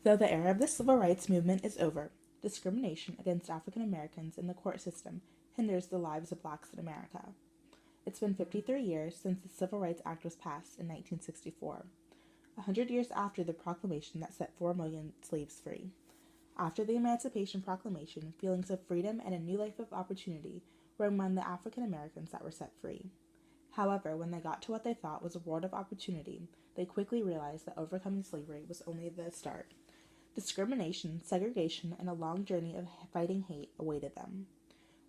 Though the era of the civil rights movement is over, discrimination against African Americans in the court system hinders the lives of blacks in America. It's been 53 years since the Civil Rights Act was passed in 1964, 100 years after the proclamation that set 4 million slaves free. After the Emancipation Proclamation, feelings of freedom and a new life of opportunity were among the African Americans that were set free. However, when they got to what they thought was a world of opportunity, they quickly realized that overcoming slavery was only the start. Discrimination, segregation, and a long journey of fighting hate awaited them.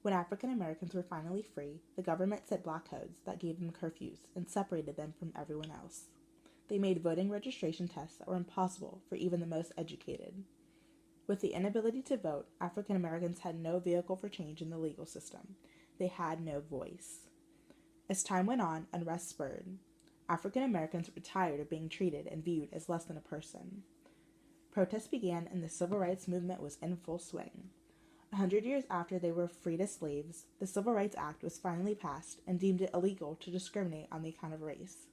When African Americans were finally free, the government set black codes that gave them curfews and separated them from everyone else. They made voting registration tests that were impossible for even the most educated. With the inability to vote, African Americans had no vehicle for change in the legal system. They had no voice. As time went on, unrest spurred. African Americans were tired of being treated and viewed as less than a person. Protests began and the civil rights movement was in full swing. 100 years after they were freed as slaves, the Civil Rights Act was finally passed and deemed it illegal to discriminate on the account of race.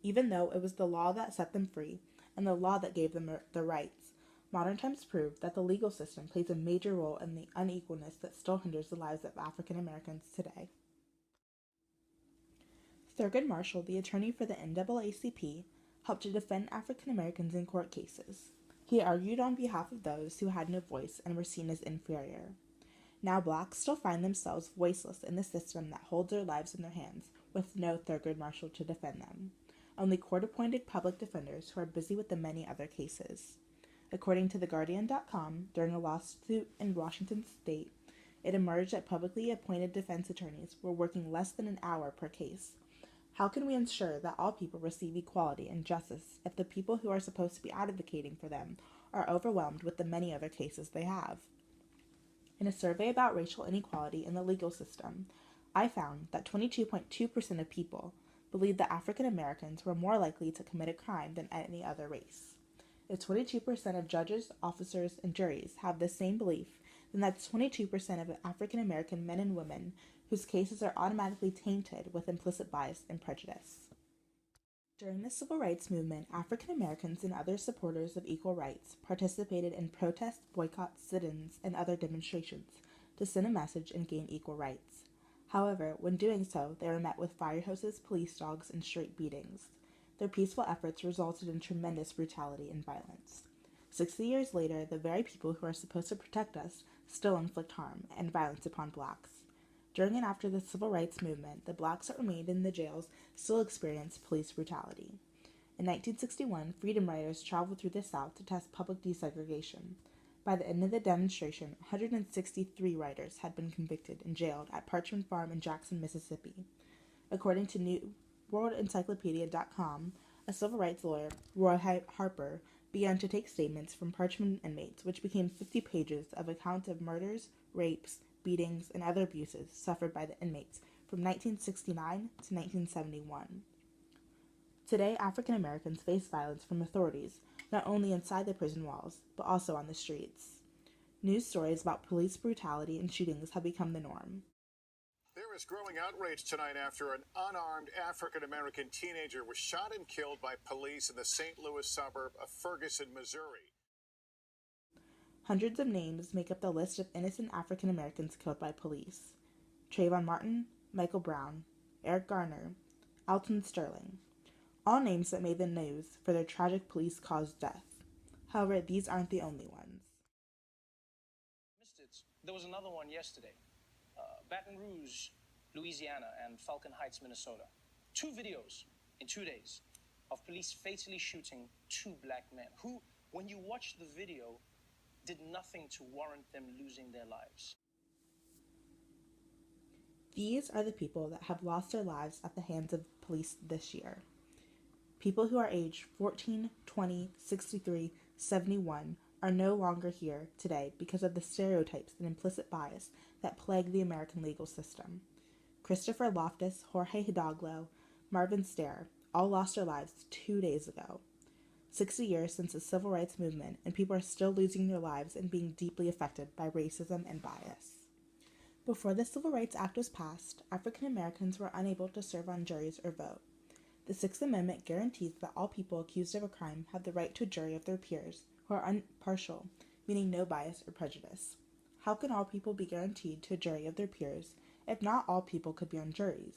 Even though it was the law that set them free and the law that gave them their rights, modern times prove that the legal system plays a major role in the unequalness that still hinders the lives of African Americans today. Thurgood Marshall, the attorney for the NAACP, helped to defend African Americans in court cases. He argued on behalf of those who had no voice and were seen as inferior. Now blacks still find themselves voiceless in the system that holds their lives in their hands, with no Thurgood Marshall to defend them. Only court-appointed public defenders who are busy with the many other cases. According to TheGuardian.com, during a lawsuit in Washington state, it emerged that publicly appointed defense attorneys were working less than an hour per case. How can we ensure that all people receive equality and justice if the people who are supposed to be advocating for them are overwhelmed with the many other cases they have? In a survey about racial inequality in the legal system, I found that 22.2% of people believed that African Americans were more likely to commit a crime than any other race. If 22% of judges, officers, and juries have the same belief, then that's 22% of African American men and women whose cases are automatically tainted with implicit bias and prejudice. During the Civil Rights Movement, African Americans and other supporters of equal rights participated in protests, boycotts, sit-ins, and other demonstrations to send a message and gain equal rights. However, when doing so, they were met with fire hoses, police dogs, and straight beatings. Their peaceful efforts resulted in tremendous brutality and violence. 60 years later, the very people who are supposed to protect us still inflict harm and violence upon blacks. During and after the Civil Rights Movement, the blacks that remained in the jails still experienced police brutality. In 1961, freedom riders traveled through the South to test public desegregation. By the end of the demonstration, 163 riders had been convicted and jailed at Parchman Farm in Jackson, Mississippi. According to NewWorldEncyclopedia.com, a civil rights lawyer, Roy Harper, began to take statements from Parchman inmates, which became 50 pages of accounts of murders, rapes, beatings, and other abuses suffered by the inmates from 1969 to 1971. Today, African Americans face violence from authorities, not only inside the prison walls, but also on the streets. News stories about police brutality and shootings have become the norm. There is growing outrage tonight after an unarmed African-American teenager was shot and killed by police in the St. Louis suburb of Ferguson, Missouri. Hundreds of names make up the list of innocent African Americans killed by police. Trayvon Martin, Michael Brown, Eric Garner, Alton Sterling. All names that made the news for their tragic police-caused death. However, these aren't the only ones. Missed it. There was another one yesterday. Baton Rouge, Louisiana, and Falcon Heights, Minnesota. 2 videos in 2 days of police fatally shooting 2 black men who, when you watch the video, did nothing to warrant them losing their lives. These are the people that have lost their lives at the hands of police this year. People who are aged 14, 20, 63, 71 are no longer here today because of the stereotypes and implicit bias that plague the American legal system. Christopher Loftus, Jorge Hidalgo, Marvin Stair all lost their lives 2 days ago. 60 years since the Civil Rights Movement, and people are still losing their lives and being deeply affected by racism and bias. Before the Civil Rights Act was passed, African Americans were unable to serve on juries or vote. The Sixth Amendment guarantees that all people accused of a crime have the right to a jury of their peers who are impartial, meaning no bias or prejudice. How can all people be guaranteed to a jury of their peers if not all people could be on juries?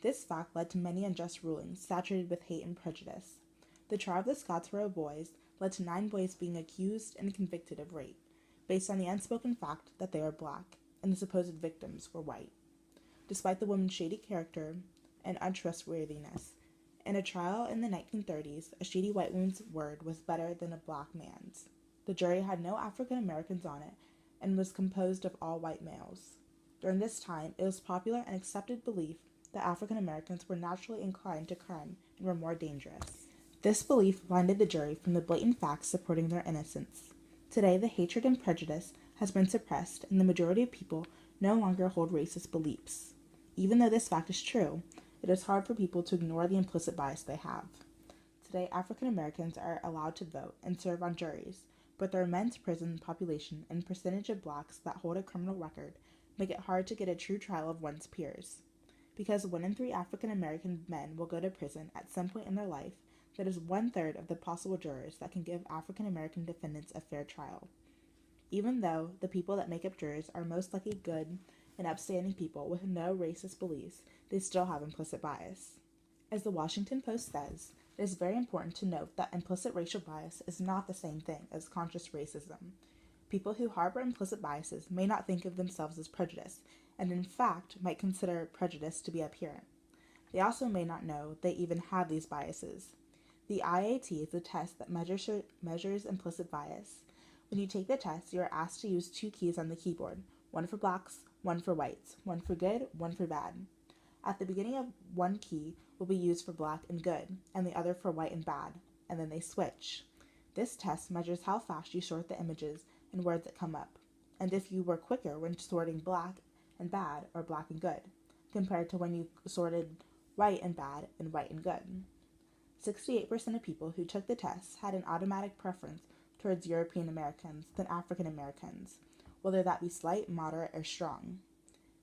This fact led to many unjust rulings saturated with hate and prejudice. The trial of the Scottsboro boys led to 9 boys being accused and convicted of rape, based on the unspoken fact that they are black and the supposed victims were white. Despite the woman's shady character and untrustworthiness, in a trial in the 1930s, a shady white woman's word was better than a black man's. The jury had no African Americans on it and was composed of all white males. During this time, it was popular and accepted belief that African Americans were naturally inclined to crime and were more dangerous. This belief blinded the jury from the blatant facts supporting their innocence. Today, the hatred and prejudice has been suppressed, and the majority of people no longer hold racist beliefs. Even though this fact is true, it is hard for people to ignore the implicit bias they have. Today, African Americans are allowed to vote and serve on juries, but their immense prison population and percentage of blacks that hold a criminal record make it hard to get a true trial of one's peers. Because 1 in 3 African American men will go to prison at some point in their life, that is 1/3 of the possible jurors that can give African American defendants a fair trial. Even though the people that make up jurors are most likely good and upstanding people with no racist beliefs, they still have implicit bias. As the Washington Post says, it is very important to note that implicit racial bias is not the same thing as conscious racism. People who harbor implicit biases may not think of themselves as prejudiced, and in fact might consider prejudice to be apparent. They also may not know they even have these biases. The IAT is a test that measures implicit bias. When you take the test, you are asked to use 2 keys on the keyboard, one for blacks, one for whites, one for good, one for bad. At the beginning of one key will be used for black and good, and the other for white and bad, and then they switch. This test measures how fast you sort the images and words that come up, and if you were quicker when sorting black and bad or black and good, compared to when you sorted white and bad and white and good. 68% of people who took the test had an automatic preference towards European Americans than African Americans, whether that be slight, moderate, or strong.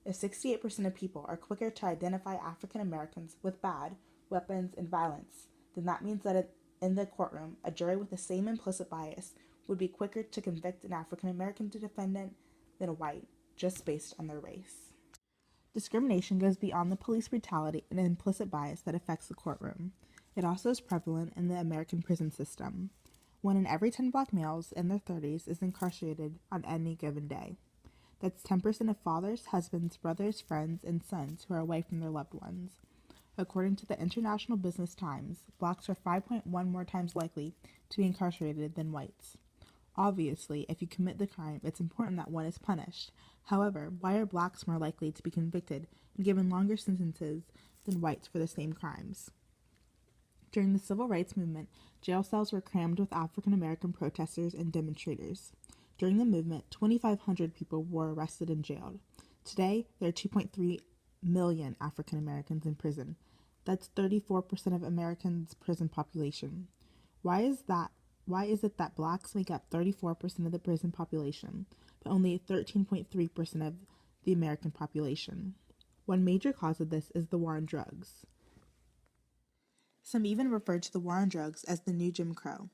If 68% of people are quicker to identify African Americans with bad, weapons, and violence, then that means that in the courtroom, a jury with the same implicit bias would be quicker to convict an African American defendant than a white, just based on their race. Discrimination goes beyond the police brutality and implicit bias that affects the courtroom. It also is prevalent in the American prison system. 1 in every 10 black males in their 30s is incarcerated on any given day. That's 10% of fathers, husbands, brothers, friends, and sons who are away from their loved ones. According to the International Business Times, blacks are 5.1 more times likely to be incarcerated than whites. Obviously, if you commit the crime, it's important that one is punished. However, why are blacks more likely to be convicted and given longer sentences than whites for the same crimes? During the Civil Rights Movement, jail cells were crammed with African American protesters and demonstrators. During the movement, 2,500 people were arrested and jailed. Today, there are 2.3 million African Americans in prison. That's 34% of Americans' prison population. Why is it that blacks make up 34% of the prison population, but only 13.3% of the American population? One major cause of this is the war on drugs. Some even refer to the war on drugs as the new Jim Crow.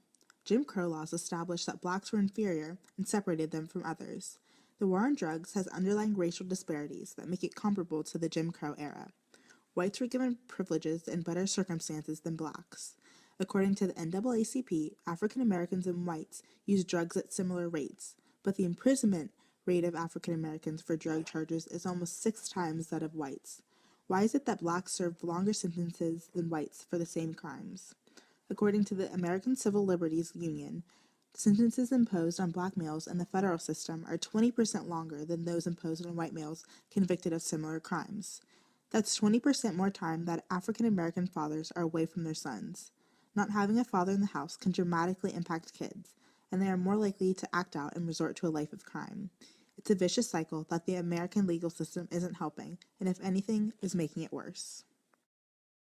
Jim Crow laws established that blacks were inferior and separated them from others. The war on drugs has underlying racial disparities that make it comparable to the Jim Crow era. Whites were given privileges and better circumstances than blacks. According to the NAACP, African Americans and whites use drugs at similar rates, but the imprisonment rate of African Americans for drug charges is almost 6 times that of whites. Why is it that blacks serve longer sentences than whites for the same crimes? According to the American Civil Liberties Union, sentences imposed on black males in the federal system are 20% longer than those imposed on white males convicted of similar crimes. That's 20% more time that African American fathers are away from their sons. Not having a father in the house can dramatically impact kids, and they are more likely to act out and resort to a life of crime. It's a vicious cycle that the American legal system isn't helping, and if anything, is making it worse.